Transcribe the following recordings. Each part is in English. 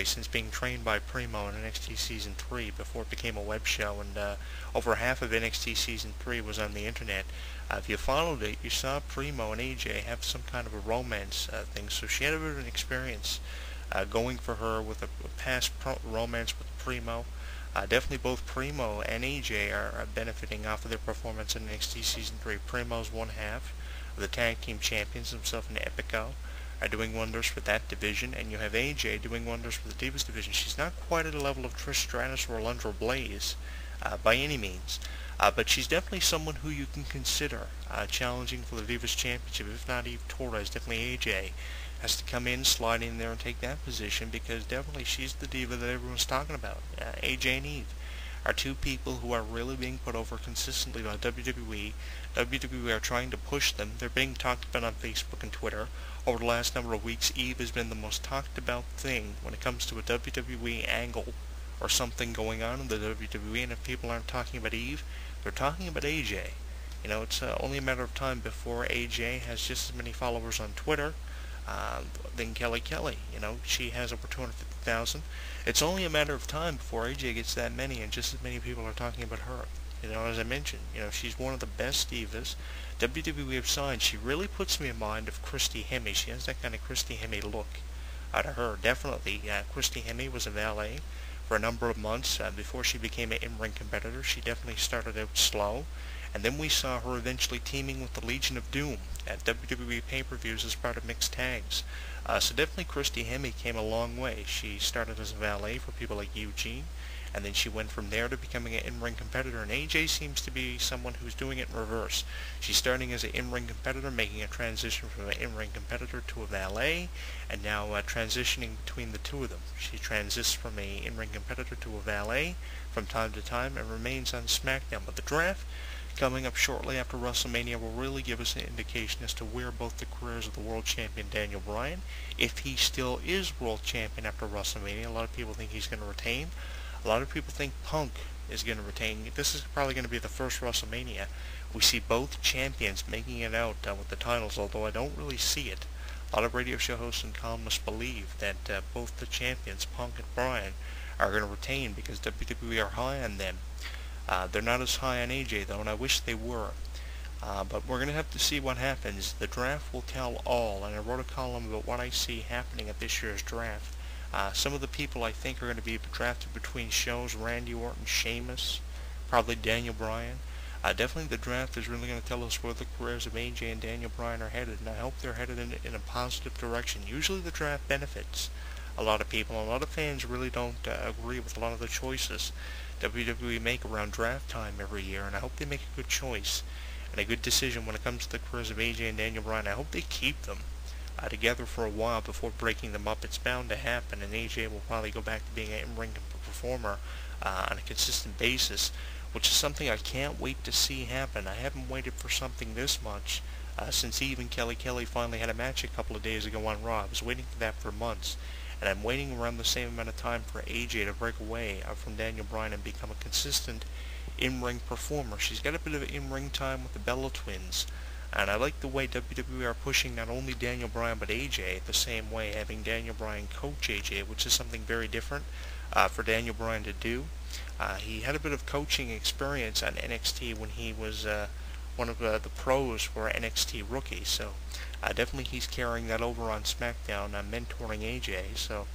since being trained by Primo in NXT Season 3 before it became a web show, and over half of NXT Season 3 was on the internet. If you followed it, you saw Primo and AJ have some kind of a romance thing, so she had a bit of an experience going for her with a past romance with Primo. Definitely both Primo and AJ are benefiting off of their performance in NXT Season 3. Primo's one half of the Tag Team Champions, himself and Epico, are doing wonders for that division, and you have AJ doing wonders for the Divas division. She's not quite at the level of Trish Stratus or Alundra Blaze by any means, but she's definitely someone who you can consider challenging for the Divas Championship. If not Eve Torres, definitely AJ has to come in, slide in there, and take that position, because definitely she's the diva that everyone's talking about. AJ and Eve are two people who are really being put over consistently by WWE. WWE are trying to push them. They're being talked about on Facebook and Twitter. Over the last number of weeks, Eve has been the most talked about thing when it comes to a WWE angle or something going on in the WWE, and if people aren't talking about Eve, they're talking about AJ. You know, it's only a matter of time before AJ has just as many followers on Twitter than Kelly Kelly. You know, she has over 250,000. It's only a matter of time before AJ gets that many, and just as many people are talking about her. You know, as I mentioned, you know, she's one of the best divas WWE have signed. She really puts me in mind of Christy Hemme. She has that kind of Christy Hemme look out of her. Definitely, Christy Hemme was a valet for a number of months before she became an in-ring competitor. She definitely started out slow, and then we saw her eventually teaming with the Legion of Doom at WWE pay-per-views as part of mixed tags. So definitely Christy Hemme came a long way. She started as a valet for people like Eugene, and then she went from there to becoming an in-ring competitor, and AJ seems to be someone who's doing it in reverse. She's starting as an in-ring competitor, making a transition from an in-ring competitor to a valet, and now transitioning between the two of them. She transitions from an in-ring competitor to a valet from time to time and remains on SmackDown. But the draft coming up shortly after WrestleMania will really give us an indication as to where both the careers of the world champion Daniel Bryan, if he still is world champion after WrestleMania. A lot of people think he's going to retain. A lot of people think Punk is going to retain. This is probably going to be the first WrestleMania we see both champions making it out with the titles, although I don't really see it. A lot of radio show hosts and columnists believe that both the champions, Punk and Bryan, are going to retain because WWE are high on them. They're not as high on AJ, though, and I wish they were. But we're going to have to see what happens. The draft will tell all, and I wrote a column about what I see happening at this year's draft. Some of the people I think are going to be drafted between shows: Randy Orton, Sheamus, probably Daniel Bryan. Definitely the draft is really going to tell us where the careers of AJ and Daniel Bryan are headed, and I hope they're headed in a positive direction. Usually the draft benefits a lot of people, and a lot of fans really don't agree with a lot of the choices WWE make around draft time every year, and I hope they make a good choice and a good decision when it comes to the careers of AJ and Daniel Bryan. I hope they keep them together for a while before breaking them up. It's bound to happen, and AJ will probably go back to being an in-ring performer on a consistent basis, which is something I can't wait to see happen. I haven't waited for something this much since even Kelly Kelly finally had a match a couple of days ago on Raw. I was waiting for that for months, and I'm waiting around the same amount of time for AJ to break away from Daniel Bryan and become a consistent in-ring performer. She's got a bit of in-ring time with the Bella Twins, and I like the way WWE are pushing not only Daniel Bryan but AJ the same way, having Daniel Bryan coach AJ, which is something very different for Daniel Bryan to do. He had a bit of coaching experience on NXT when he was one of the pros for NXT Rookie, so definitely he's carrying that over on SmackDown, mentoring AJ, so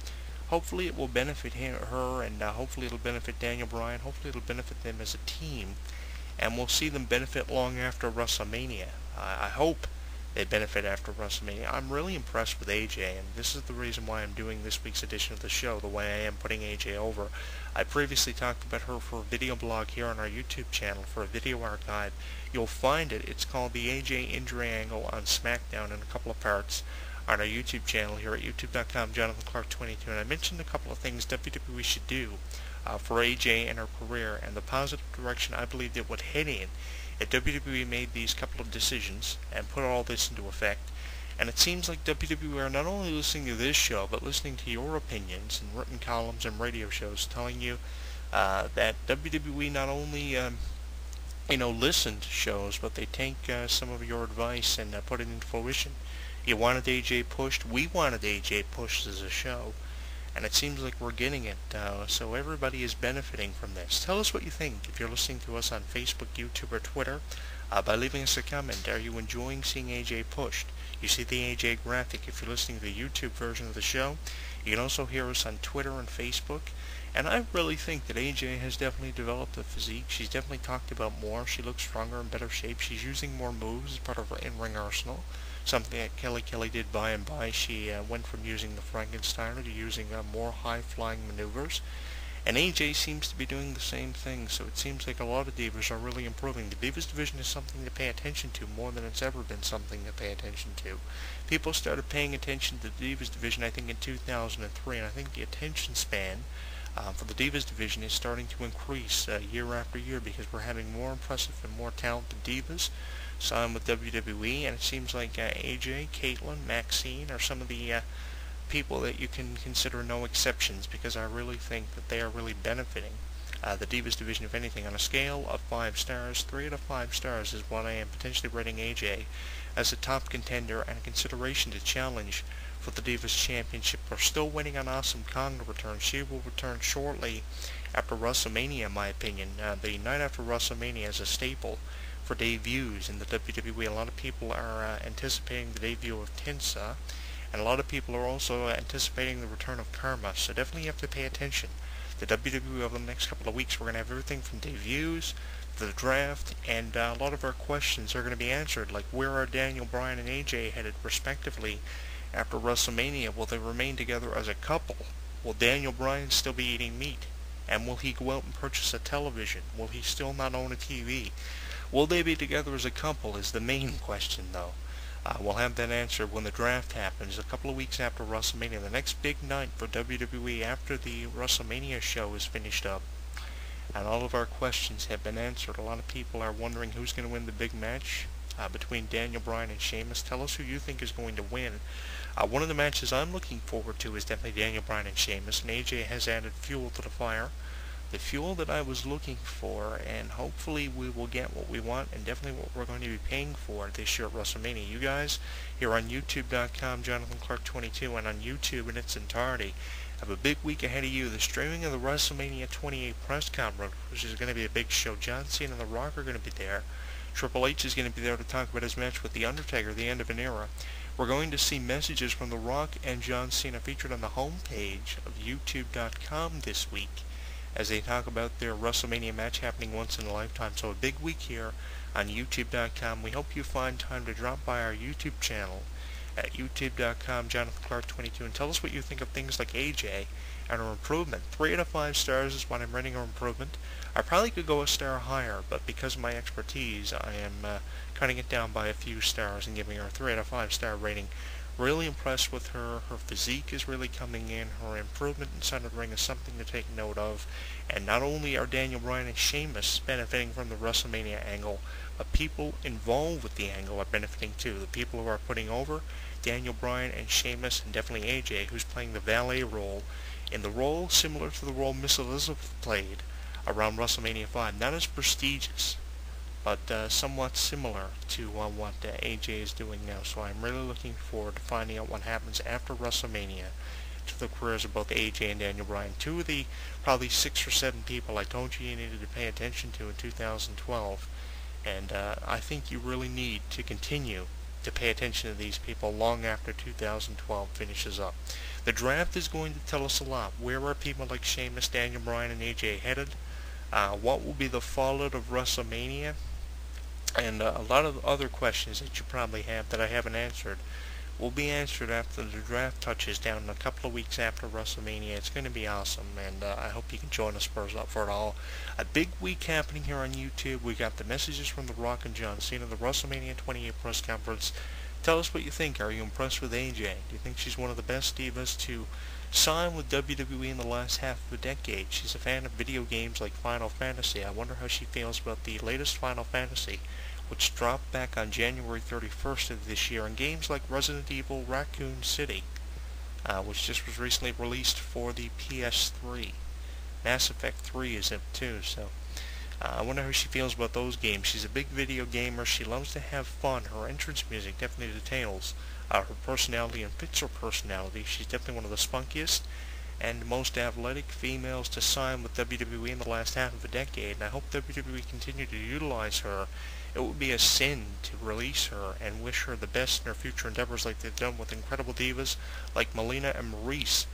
hopefully it will benefit her, and hopefully it'll benefit Daniel Bryan. Hopefully it'll benefit them as a team, and we'll see them benefit long after WrestleMania. I hope they benefit after WrestleMania. I'm really impressed with AJ, and this is the reason why I'm doing this week's edition of the show the way I am, putting AJ over. I previously talked about her for a video blog here on our YouTube channel for a video archive. You'll find it. It's called the AJ Injury Angle on SmackDown in a couple of parts on our YouTube channel here at youtube.com, JonathanClarke22, and I mentioned a couple of things WWE should do for AJ and her career, and the positive direction I believe it would head in if WWE made these couple of decisions and put all this into effect. And it seems like WWE are not only listening to this show, but listening to your opinions in written columns and radio shows, telling you that WWE not only listen to shows, but they take some of your advice and put it into fruition. You wanted AJ pushed. We wanted AJ pushed as a show. and it seems like we're getting it, so everybody is benefiting from this. Tell us what you think if you're listening to us on Facebook, YouTube, or Twitter by leaving us a comment. Are you enjoying seeing AJ pushed? You see the AJ graphic if you're listening to the YouTube version of the show. You can also hear us on Twitter and Facebook. And I really think that AJ has definitely developed a physique. She's definitely talked about more. She looks stronger and better shape. She's using more moves as part of her in-ring arsenal. Something that Kelly did by and by. She went from using the Frankensteiner to using more high-flying maneuvers. And AJ seems to be doing the same thing, so it seems like a lot of divas are really improving. The Divas division is something to pay attention to more than it's ever been something to pay attention to. People started paying attention to the Divas division, I think, in 2003, and I think the attention span for the Divas division is starting to increase year after year because we're having more impressive and more talented divas signed with WWE, and it seems like AJ, Caitlyn, Maxine are some of the people that you can consider no exceptions, because I really think that they are really benefiting the Divas division. If anything, on a scale of 5 stars, 3 out of 5 stars is what I am potentially rating AJ as a top contender and a consideration to challenge for the Divas Championship. We're still waiting on Awesome Kong to return. She will return shortly after WrestleMania, in my opinion. The night after WrestleMania is a staple for debuts in the WWE. A lot of people are anticipating the debut of Tensa, and a lot of people are also anticipating the return of Karma, so definitely you have to pay attention. The WWE over the next couple of weeks, we're going to have everything from debuts, the draft, and a lot of our questions are going to be answered, like where are Daniel Bryan and AJ headed respectively after WrestleMania? Will they remain together as a couple? Will Daniel Bryan still be eating meat? And will he go out and purchase a television? Will he still not own a TV? Will they be together as a couple is the main question, though. We'll have that answer when the draft happens a couple of weeks after WrestleMania, the next big night for WWE after the WrestleMania show is finished up. And all of our questions have been answered. A lot of people are wondering who's going to win the big match between Daniel Bryan and Sheamus. Tell us who you think is going to win. One of the matches I'm looking forward to is definitely Daniel Bryan and Sheamus, and AJ has added fuel to the fire. The fuel that I was looking for, and hopefully we will get what we want, and definitely what we're going to be paying for this year at WrestleMania. You guys here on YouTube.com, Jonathan Clarke 22, and on YouTube in its entirety, have a big week ahead of you. The streaming of the WrestleMania 28 press conference, which is going to be a big show. John Cena and The Rock are going to be there. Triple H is going to be there to talk about his match with The Undertaker, the end of an era. We're going to see messages from The Rock and John Cena featured on the homepage of YouTube.com this week, as they talk about their WrestleMania match happening once in a lifetime. So a big week here on YouTube.com. We hope you find time to drop by our YouTube channel at YouTube.com, Jonathan Clarke 22, and tell us what you think of things like AJ and her improvement. 3 out of 5 stars is what I'm rating her improvement. I probably could go a star higher, but because of my expertise, I am cutting it down by a few stars and giving her a 3 out of 5 star rating. Really impressed with her. Her physique is really coming in. Her improvement inside of the ring is something to take note of. And not only are Daniel Bryan and Sheamus benefiting from the WrestleMania angle, but people involved with the angle are benefiting too. The people who are putting over Daniel Bryan and Sheamus, and definitely AJ, who's playing the valet role, in the role similar to the role Miss Elizabeth played around WrestleMania 5. Not as prestigious, but somewhat similar to what AJ is doing now. So I'm really looking forward to finding out what happens after WrestleMania to the careers of both AJ and Daniel Bryan. Two of the probably 6 or 7 people I told you needed to pay attention to in 2012. And I think you really need to continue to pay attention to these people long after 2012 finishes up. The draft is going to tell us a lot. Where are people like Sheamus, Daniel Bryan, and AJ headed? What will be the fallout of WrestleMania? And a lot of other questions that you probably have that I haven't answered will be answered after the draft touches down in a couple of weeks after WrestleMania. It's going to be awesome, and I hope you can join us for it all. A big week happening here on YouTube. We got the messages from The Rock and John Cena, the WrestleMania 28 press conference. Tell us what you think. Are you impressed with AJ? Do you think she's one of the best divas to sign with WWE in the last half of a decade? She's a fan of video games like Final Fantasy. I wonder how she feels about the latest Final Fantasy, which dropped back on January 31st of this year, and games like Resident Evil Raccoon City, which just was recently released for the PS3. Mass Effect 3 is up too, so I wonder how she feels about those games. She's a big video gamer. She loves to have fun. Her entrance music definitely details her personality and fits her personality. She's definitely one of the spunkiest and most athletic females to sign with WWE in the last half of a decade, and I hope WWE continue to utilize her. It would be a sin to release her and wish her the best in her future endeavors like they've done with incredible divas like Melina and Maurice,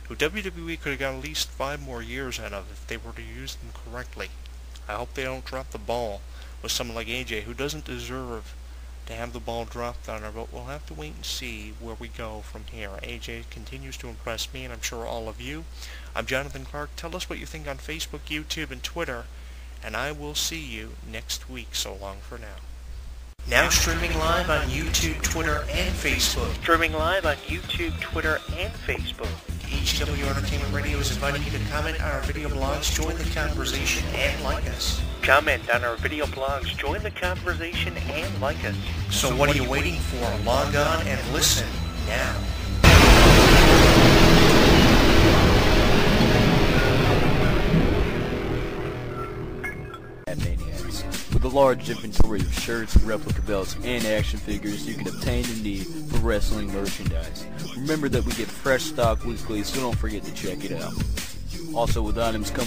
who WWE could have got at least 5 more years out of if they were to use them correctly. I hope they don't drop the ball with someone like AJ, who doesn't deserve to have the ball dropped on her, but we'll have to wait and see where we go from here. AJ continues to impress me, and I'm sure all of you. I'm Jonathan Clarke. Tell us what you think on Facebook, YouTube, and Twitter, and I will see you next week. So long for now. Now streaming live on YouTube, Twitter, and Facebook. Streaming live on YouTube, Twitter, and Facebook. HW Entertainment Radio is inviting you to comment on our video blogs, join the conversation, and like us. Comment on our video blogs, join the conversation, and like us. So what are you waiting for? Log on and listen now. With a large inventory of shirts, replica belts, and action figures, you can obtain the need for wrestling merchandise. Remember that we get fresh stock weekly, so don't forget to check it out. Also, with items coming